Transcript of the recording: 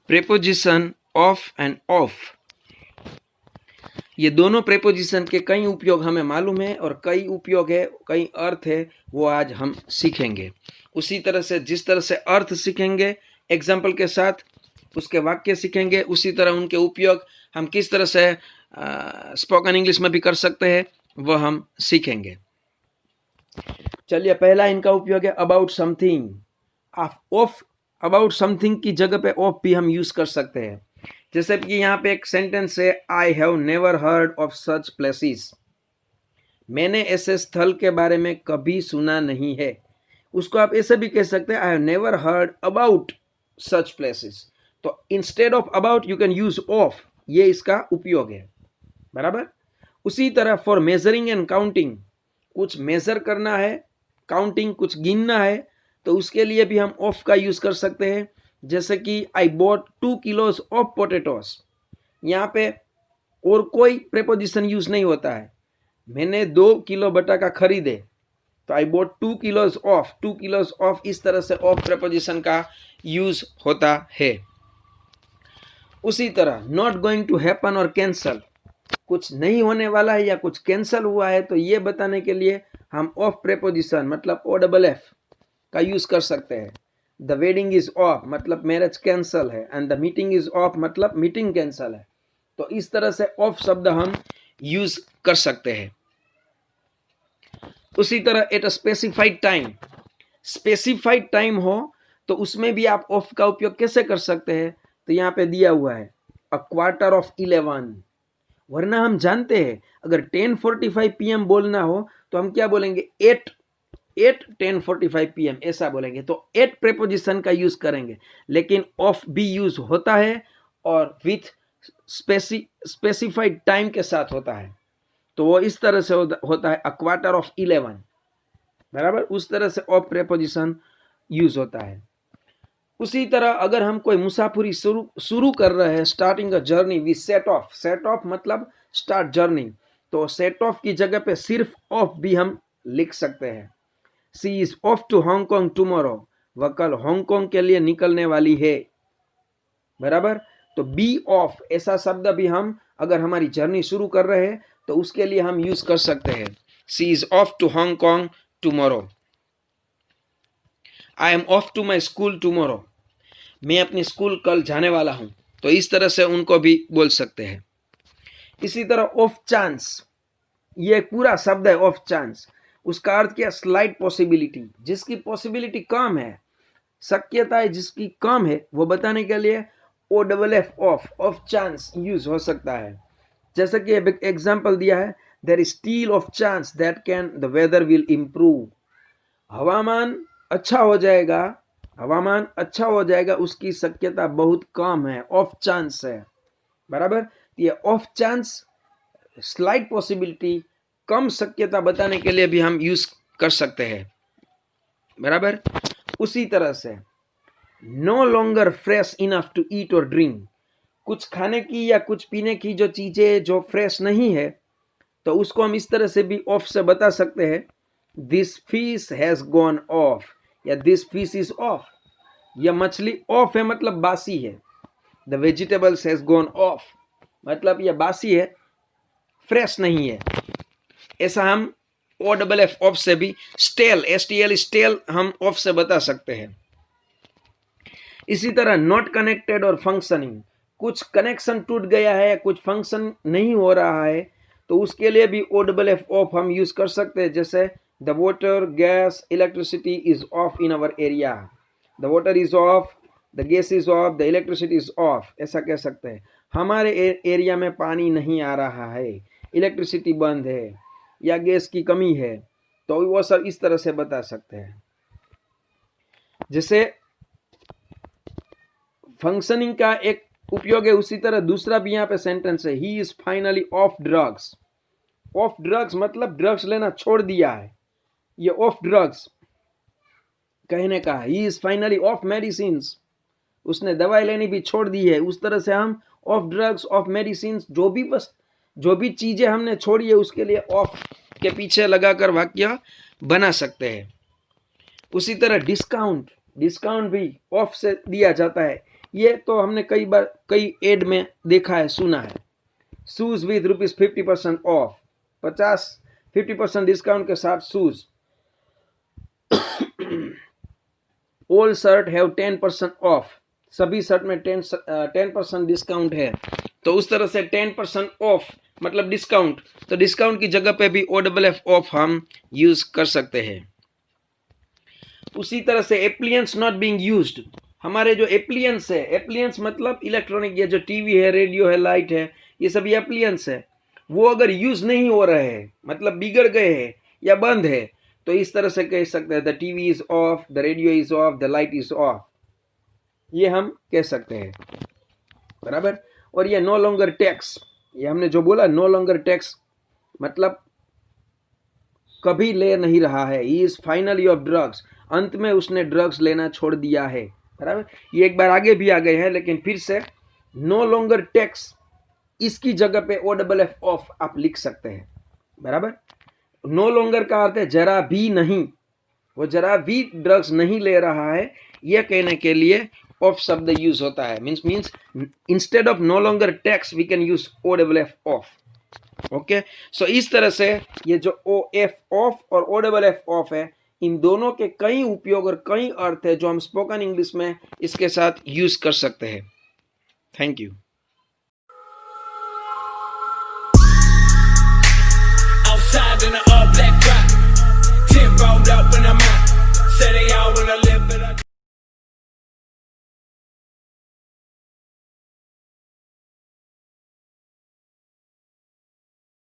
Preposition of end of, ये दोनों preposition के कई उपयोग हमें मालूम है और कई उपयोग है, कई अर्थ है, वो आज हम सीखेंगे। उसी तरह से जिस तरह से अर्थ सीखेंगे एग्जाम्पल के साथ, उसके वाक्य सीखेंगे, उसी तरह उनके उपयोग हम किस तरह से स्पोकन इंग्लिश में भी कर सकते हैं वह हम सीखेंगे। चलिए, पहला इनका उपयोग है about something. Of, about something की जगह पे ऑफ भी हम यूज कर सकते हैं। जैसे कि यहाँ पे एक सेंटेंस है, आई have never heard of such places, मैंने ऐसे स्थल के बारे में कभी सुना नहीं है। उसको आप ऐसे भी कह सकते हैं, I have never heard about such places. तो instead of about you can use of, ये इसका उपयोग है, बराबर। उसी तरह फॉर मेजरिंग एंड काउंटिंग, कुछ मेजर करना है, काउंटिंग कुछ गिनना है, तो उसके लिए भी हम ऑफ का यूज कर सकते हैं। जैसे कि I bought 2 kilos of potatoes, यहाँ पे और कोई प्रेपोजिशन यूज नहीं होता है, मैंने 2 किलो बटाका खरीदे, तो I bought 2 kilos of, 2 kilos of, इस तरह से ऑफ प्रेपोजिशन का यूज होता है। उसी तरह नॉट गोइंग टू हैपन और कैंसल, कुछ नहीं होने वाला है या कुछ कैंसल हुआ है, तो ये बताने के लिए हम ऑफ प्रेपोजिशन मतलब OFF का यूज कर सकते हैं। द वेडिंग इज ऑफ मतलब मैरिज कैंसल है, and the meeting is of मतलब मीटिंग कैंसल है। तो इस तरह से ऑफ शब्द हम यूज कर सकते हैं। उसी तरह at a specified time, specified time हो तो उसमें भी आप ऑफ का उपयोग कैसे कर सकते हैं, तो यहाँ पे दिया हुआ है अ क्वार्टर ऑफ 11, वरना हम जानते हैं अगर 10:45 PM बोलना हो तो हम क्या बोलेंगे, 10:45 PM ऐसा बोलेंगे, तो एट प्रेपोजिशन का यूज करेंगे। लेकिन ऑफ भी यूज होता है और विथ स्पेसिफाइड टाइम के साथ होता है, तो वो इस तरह से होता है अ क्वार्टर ऑफ 11, बराबर। उस तरह से ऑफ प्रेपोजिशन यूज होता है। उसी तरह अगर हम कोई मुसाफिरी शुरू कर रहे हैं, starting a journey, we set off, set off मतलब स्टार्ट जर्नी, तो सेट ऑफ की जगह पे सिर्फ ऑफ भी हम लिख सकते हैं। She is off to Hong Kong tomorrow, वह कल हांगकांग के लिए निकलने वाली है, बराबर। तो बी ऑफ ऐसा शब्द भी हम अगर हमारी जर्नी शुरू कर रहे हैं तो उसके लिए हम यूज कर सकते हैं। She is off to Hong Kong tomorrow. I am off to my school tomorrow, मैं अपनी स्कूल कल जाने वाला हूं, तो इस तरह से उनको भी बोल सकते हैं। इसी तरह ऑफ चांस, ये पूरा शब्द है ऑफ चांस, उसका अर्थ क्या, स्लाइट पॉसिबिलिटी, जिसकी पॉसिबिलिटी कम है, शक्यता है जिसकी कम है, वो बताने के लिए OFF ऑफ चांस यूज हो सकता है। जैसे कि एक एग्जांपल दिया है, there is still of chance that can the weather will improve, हवामान अच्छा हो जाएगा, हवामान अच्छा हो जाएगा, उसकी शक्यता बहुत कम है, ऑफ चांस है, बराबर। ये ऑफ चांस, स्लाइट पॉसिबिलिटी, कम शक्यता बताने के लिए भी हम यूज कर सकते हैं, बराबर। उसी तरह से no longer fresh enough to eat और ड्रिंक, कुछ खाने की या कुछ पीने की जो चीजें जो फ्रेश नहीं है, तो उसको हम इस तरह से भी ऑफ से बता सकते हैं, this fish has gone of, या दिस फिश इज ऑफ, यह मछली ऑफ है मतलब बासी है। The vegetables has gone of मतलब यह बासी है, फ्रेश नहीं है। ऐसा हम OFF ऑफ से भी, स्टेल STL स्टेल हम ऑफ से बता सकते हैं। इसी तरह नॉट कनेक्टेड और फंक्शनिंग, कुछ कनेक्शन टूट गया है, कुछ फंक्शन नहीं हो रहा है, तो उसके लिए भी OFF ऑफ हम यूज कर सकते हैं। जैसे the water, gas, electricity is of in our area, the water is of, the gas is of, the electricity is of, ऐसा कह सकते हैं। हमारे एरिया में पानी नहीं आ रहा है, इलेक्ट्रिसिटी बंद है या गैस की कमी है, तो वो सब इस तरह से बता सकते हैं। जैसे फंक्शनिंग का एक उपयोग है, उसी तरह दूसरा भी यहाँ पे सेंटेंस है, he is finally of drugs. Of drugs मतलब ड्रग्स लेना छोड़ दिया है, ये ऑफ ड्रग्स कहने का है। He is finally of medicine, उसने दवाई लेनी भी छोड़ दी है। उस तरह से हम ऑफ ड्रग्स, ऑफ मेडिसिन, जो भी चीजें हमने छोड़ी है उसके लिए ऑफ के पीछे लगाकर वाक्य बना सकते हैं। उसी तरह डिस्काउंट, डिस्काउंट भी ऑफ से दिया जाता है, ये तो हमने कई बार कई एड में देखा है, सुना है। शूज विद ₹50% ऑफ, 50% डिस्काउंट के साथ shoes. All shirt have 10% of, सभी शर्ट में 10% डिस्काउंट है। तो उस तरह से 10% ऑफ मतलब डिस्काउंट, तो डिस्काउंट की जगह पे भी OFF ऑफ हम यूज कर सकते हैं। उसी तरह से एप्लियंस नॉट बीइंग यूज्ड, हमारे जो एप्लियंस है, एप्लियंस मतलब इलेक्ट्रॉनिक, ये जो टीवी है, रेडियो है, लाइट है, ये सभी एप्लियंस है, वो अगर यूज नहीं हो रहे हैं, मतलब बिगड़ गए हैं या बंद है, तो इस तरह से कह सकते हैं the TV is of, the radio is of, the light is of, ये हम कह सकते हैं, बराबर। और ये नो लॉन्गर टैक्स, ये हमने जो बोला नो लॉन्गर टैक्स मतलब कभी ले नहीं रहा है। He is finally of drugs, अंत में उसने ड्रग्स लेना छोड़ दिया है, बराबर। ये एक बार आगे भी आ गए हैं, लेकिन फिर से नो लॉन्गर टैक्स, इसकी जगह पे OFF ऑफ आप लिख सकते हैं, बराबर। नो लॉन्गर का अर्थ है जरा भी नहीं, वो जरा भी ड्रग्स नहीं ले रहा है, यह कहने के लिए ऑफ शब्द यूज होता है। Means instead of no longer tax we can use OFF off. Okay, so इस तरह से ये जो OF ऑफ और OFF ऑफ है, इन दोनों के कई उपयोग और कई अर्थ है जो हम स्पोकन इंग्लिश में इसके साथ यूज कर सकते हैं। Thank you.